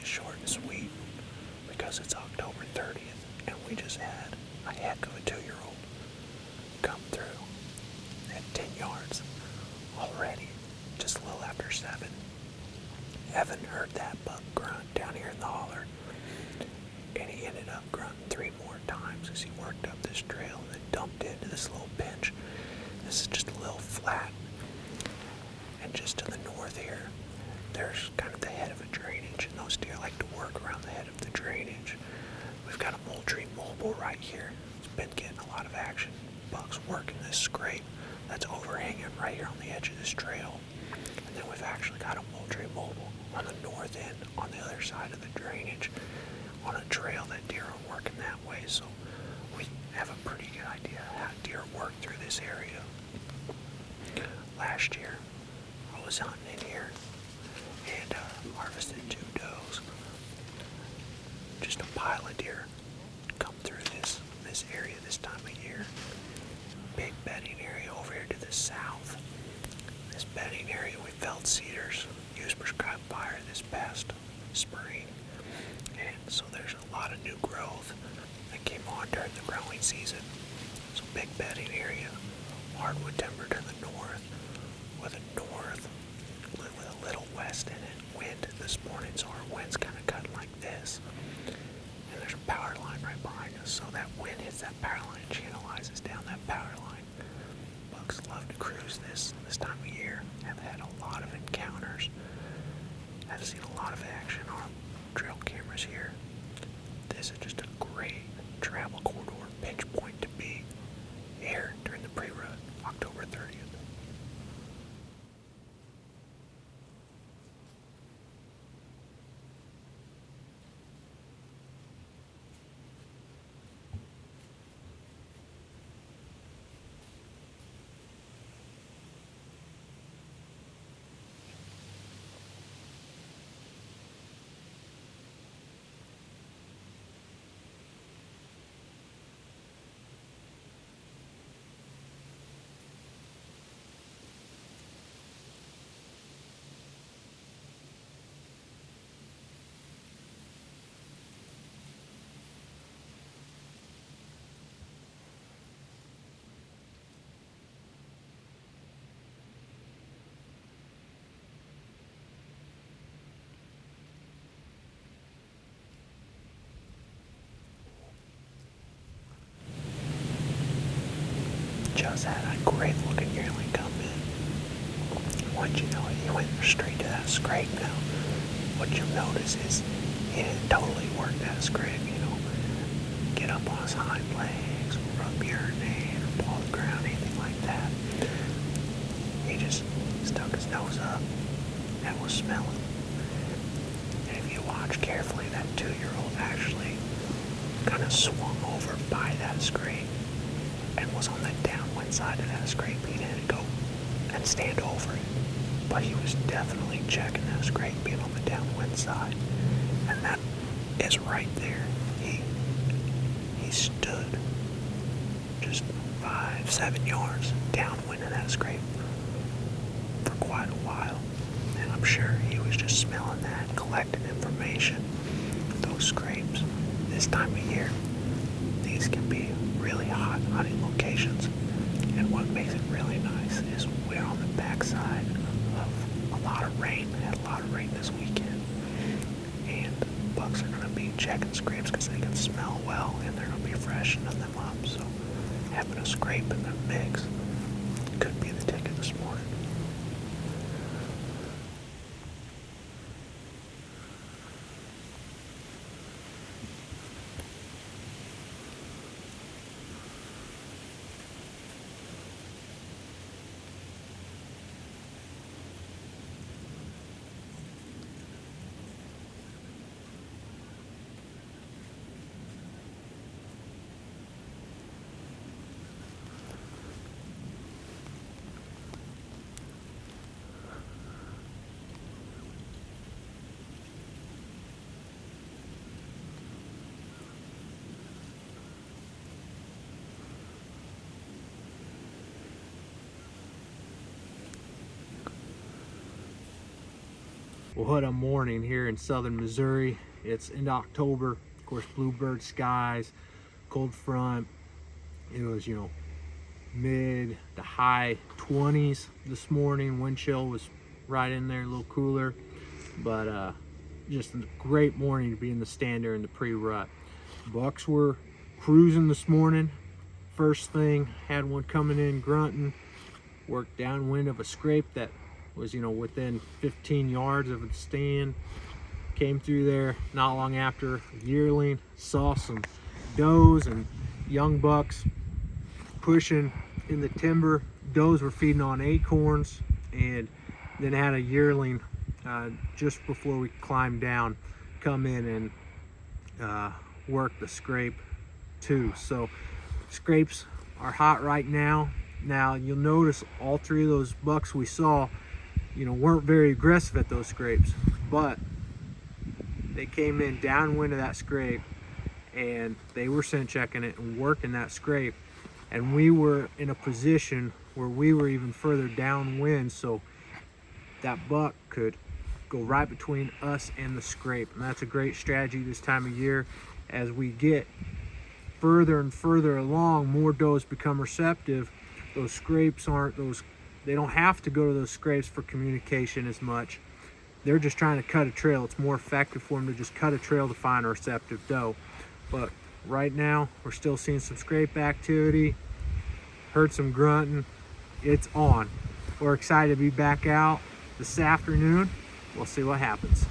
this short and sweet because it's October 30th and we just had a heck of a 2-year-old come through at 10 yards already, just a little after 7. Haven't heard that buck grunt down here in the holler, and he ended up grunting 3 more times as he worked up this trail and then dumped into this little pinch. This is just a little flat, and just to the north here, there's kind of the head of a drainage, and those deer like to work around the head of the drainage. We've got a Moultrie mobile right here. It's been getting a lot of action. Bucks working this scrape that's overhanging right here on the edge of this trail. And then we've actually got a Moultrie mobile on the north end, on the other side of the drainage, on a trail that deer are working that way. So we have a pretty good idea how deer work through this area. Last year, I was hunting in here and harvested 2 does. Just a pile of deer come through this area this time of year. Big bedding area over here to the south. This bedding area we felled cedars, used prescribed fire this past spring, and so there's a lot of new growth that came on during the growing season. So big bedding area, hardwood timber to the north, with a little west in it. Wind this morning, so our wind's kind of cutting like this. And there's a power line right behind us, so that wind hits that power line and channelizes down that power line. Bucks love to cruise this time of year. Have had a lot of encounters. I've seen a lot of action on trail cameras here. This is just a great travel corridor pinch point to be here during the pre-rut, October 30th. Just had a great looking yearling come in. Once you know it, he went straight to that scrape now. What you'll notice is he didn't totally work that scrape, get up on his hind legs, rub urinate, or paw the ground, anything like that. He just stuck his nose up and was smelling. And if you watch carefully, that 2-year-old actually kind of swung over by that scrape and was on the downwind side of that scrape. He didn't go and stand over it, but he was definitely checking that scrape being on the downwind side, and that is right there. He stood just 5-7 yards downwind of that scrape for quite a while, and I'm sure he was just smelling that, collecting information. Those scrapes this time of year, these can be really hot hunting locations, and what makes it really nice is we're on the backside of a lot of rain. We had a lot of rain this weekend, and bucks are going to be checking scrapes because they can smell well and they're going to be freshening them up. So having a scrape in the mix could be the ticket this morning. Well, what a morning here in southern Missouri. It's into October, of course, bluebird skies, cold front. It was, mid to high 20s this morning. Wind chill was right in there, a little cooler, but just a great morning to be in the stand there in the pre-rut. Bucks were cruising this morning. First thing, had one coming in grunting, worked downwind of a scrape that was, within 15 yards of the stand. Came through there not long after, yearling, saw some does and young bucks pushing in the timber. Does were feeding on acorns, and then had a yearling just before we climbed down come in and work the scrape too. So scrapes are hot right now. Now you'll notice all three of those bucks we saw, weren't very aggressive at those scrapes, but they came in downwind of that scrape and they were scent checking it and working that scrape, and we were in a position where we were even further downwind, so that buck could go right between us and the scrape. And that's a great strategy this time of year. As we get further and further along, more does become receptive. Those scrapes they don't have to go to those scrapes for communication as much. They're just trying to cut a trail. It's more effective for them to just cut a trail to find a receptive doe. But right now, we're still seeing some scrape activity. Heard some grunting. It's on. We're excited to be back out this afternoon. We'll see what happens.